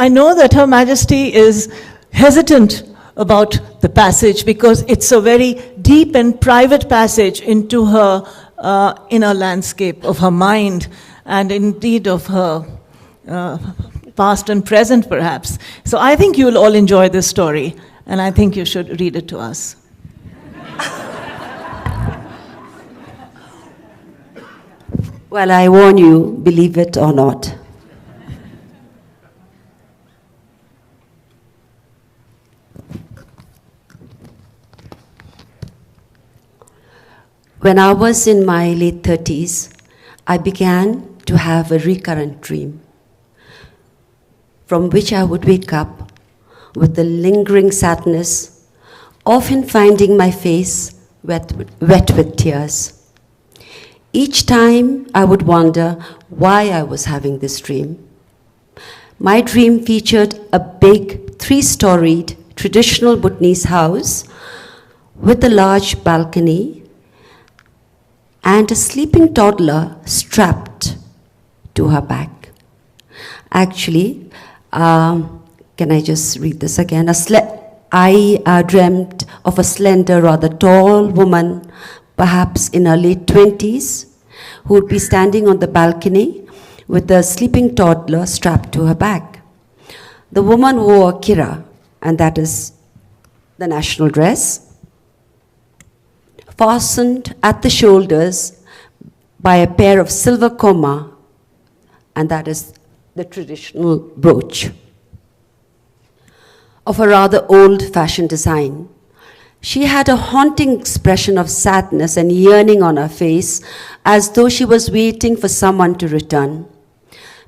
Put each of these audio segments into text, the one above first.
I know that Her Majesty is hesitant about the passage because it's a very deep and private passage into her inner landscape of her mind and indeed of her past and present perhaps. So I think you'll all enjoy this story and I think you should read it to us. Well, I warn you, believe it or not. When I was in my late 30s, I began to have a recurrent dream from which I would wake up with a lingering sadness, often finding my face wet with tears. Each time I would wonder why I was having this dream. My dream featured a big 3-storied traditional Bhutanese house with a large balcony and a sleeping toddler strapped to her back. Actually, can I just read this again? I dreamt of a slender, rather tall woman, perhaps in her late 20s, who would be standing on the balcony with a sleeping toddler strapped to her back. The woman wore a kira, and that is the national dress, fastened at the shoulders by a pair of silver koma, and that is the traditional brooch, of a rather old-fashioned design. She had a haunting expression of sadness and yearning on her face, as though she was waiting for someone to return.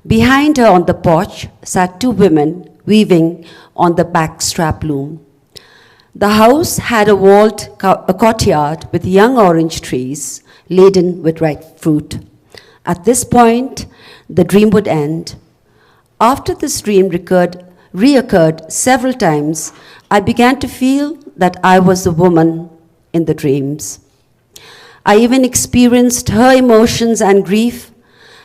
Behind her on the porch sat 2 women weaving on the backstrap loom. The house had a courtyard with young orange trees laden with ripe fruit. At this point, the dream would end. After this dream reoccurred several times, I began to feel that I was the woman in the dreams. I even experienced her emotions and grief,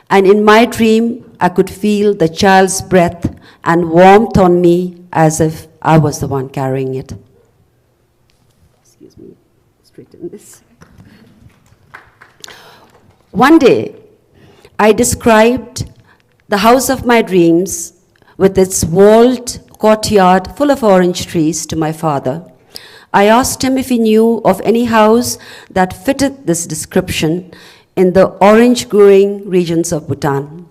and in my dream, I could feel the child's breath and warmth on me as if I was the one carrying it. Excuse me, straighten this. One day, I described the house of my dreams with its walled courtyard full of orange trees to my father. I asked him if he knew of any house that fitted this description in the orange-growing regions of Bhutan.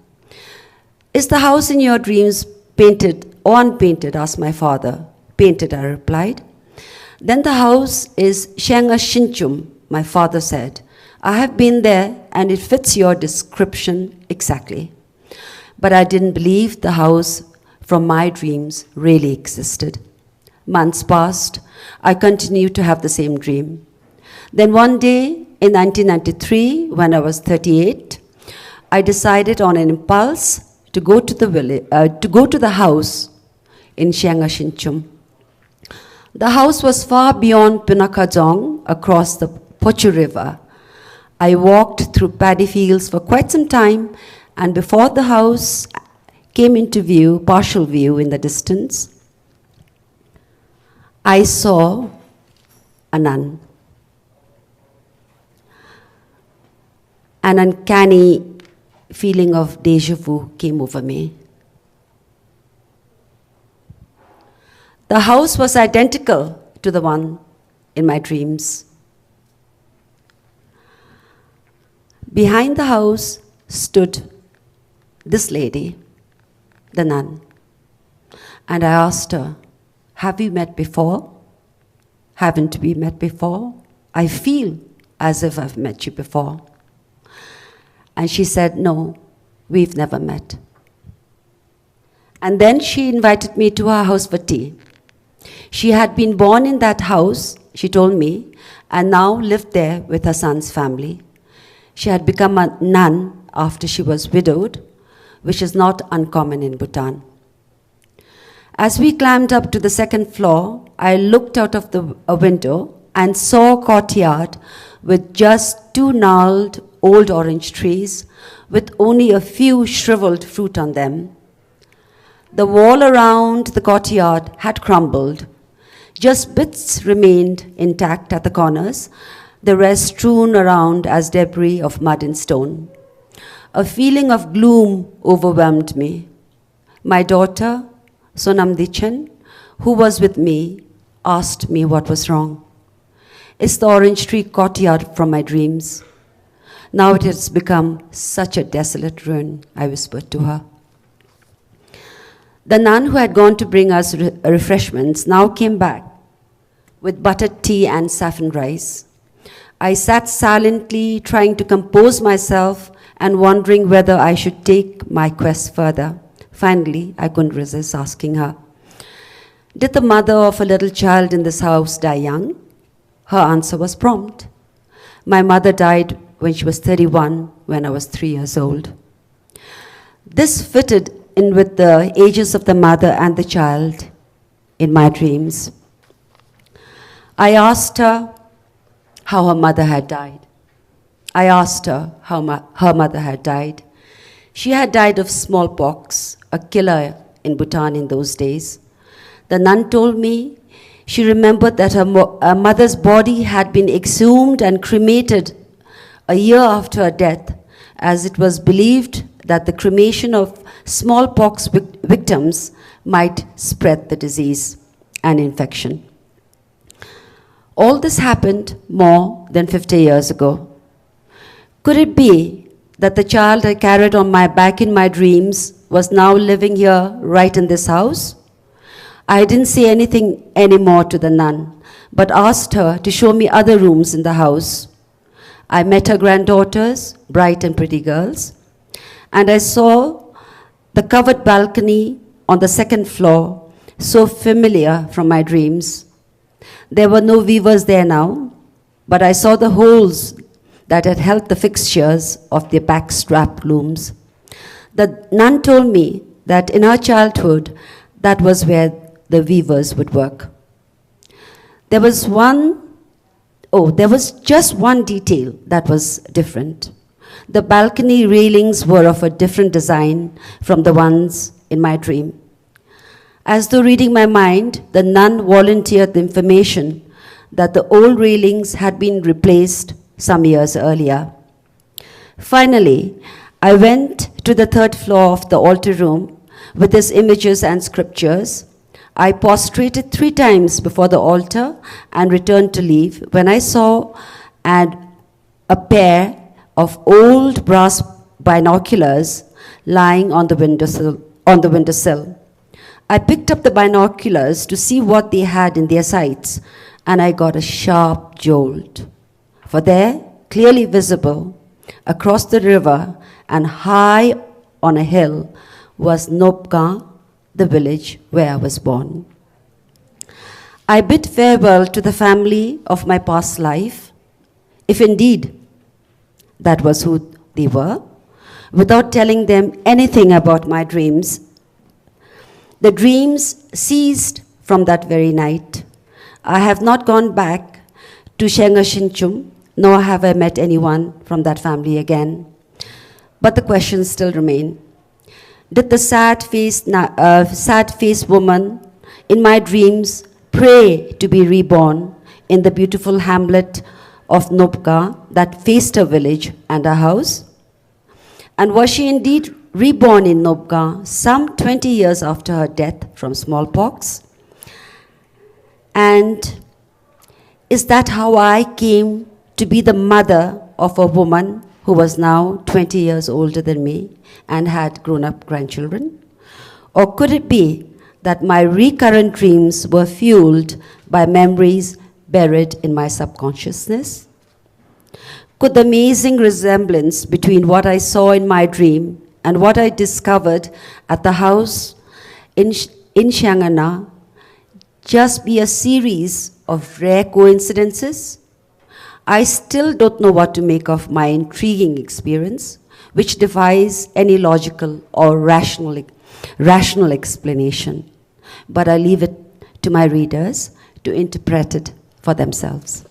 Is the house in your dreams painted or unpainted? Asked my father. Painted, I replied. Then the house is Shenga Shinchum, my father said. I have been there and it fits your description exactly. But I didn't believe the house from my dreams really existed. Months passed. I continued to have the same dream. Then one day in 1993, when I was 38, I decided on an impulse to go to the house in Shenga Shinchum. The house was far beyond Punakajong, across the Pochu River. I walked through paddy fields for quite some time, and before the house came into view, partial view in the distance, I saw a nun. An uncanny feeling of déjà vu came over me. The house was identical to the one in my dreams. Behind the house stood this lady, the nun, and I asked her, have we met before? Haven't we met before? I feel as if I've met you before. And she said, no, we've never met. And then she invited me to her house for tea. She had been born in that house, she told me, and now lived there with her son's family. She had become a nun after she was widowed, which is not uncommon in Bhutan. As we climbed up to the second floor, I looked out of a window and saw a courtyard with just 2 gnarled old orange trees with only a few shriveled fruit on them. The wall around the courtyard had crumbled. Just bits remained intact at the corners, the rest strewn around as debris of mud and stone. A feeling of gloom overwhelmed me. My daughter, Sonam Dechen, who was with me, asked me what was wrong. It's the orange tree courtyard from my dreams. Now it has become such a desolate ruin, I whispered to her. The nun who had gone to bring us refreshments now came back with buttered tea and saffron rice. I sat silently, trying to compose myself and wondering whether I should take my quest further. Finally, I couldn't resist asking her, "Did the mother of a little child in this house die young?" Her answer was prompt. "My mother died when she was 31, when I was 3 years old." This fitted in with the ages of the mother and the child in my dreams. I asked her how her mother had died. Her mother had died. She had died of smallpox, a killer in Bhutan in those days. The nun told me she remembered that her mother's body had been exhumed and cremated a year after her death, as it was believed that the cremation of smallpox victims might spread the disease and infection. All this happened more than 50 years ago. Could it be that the child I carried on my back in my dreams was now living here right in this house? I didn't say anything anymore to the nun, but asked her to show me other rooms in the house. I met her granddaughters, bright and pretty girls, and I saw the covered balcony on the second floor, so familiar from my dreams. There were no weavers there now, but I saw the holes that had held the fixtures of their backstrap looms. The nun told me that in her childhood, that was where the weavers would work. There was just one detail that was different. The balcony railings were of a different design from the ones in my dream. As though reading my mind, the nun volunteered the information that the old railings had been replaced some years earlier. Finally, I went to the third floor of the altar room with its images and scriptures. I prostrated 3 times before the altar and returned to leave when I saw a pair of old brass binoculars lying on the windowsill. I picked up the binoculars to see what they had in their sights, and I got a sharp jolt. For there, clearly visible, across the river and high on a hill, was Nopka, the village where I was born. I bid farewell to the family of my past life, if indeed that was who they were, without telling them anything about my dreams. The dreams ceased from that very night. I have not gone back to Shengashinchum, nor have I met anyone from that family again. But the questions still remain. Did the sad-faced woman in my dreams pray to be reborn in the beautiful hamlet of Nopka that faced her village and her house? And was she indeed reborn in Nopka some 20 years after her death from smallpox? And is that how I came to be the mother of a woman who was now 20 years older than me and had grown-up grandchildren? Or could it be that my recurrent dreams were fueled by memories buried in my subconsciousness? Could the amazing resemblance between what I saw in my dream and what I discovered at the house in Chiangana just be a series of rare coincidences? I still don't know what to make of my intriguing experience, which defies any logical or rational explanation. But I leave it to my readers to interpret it for themselves.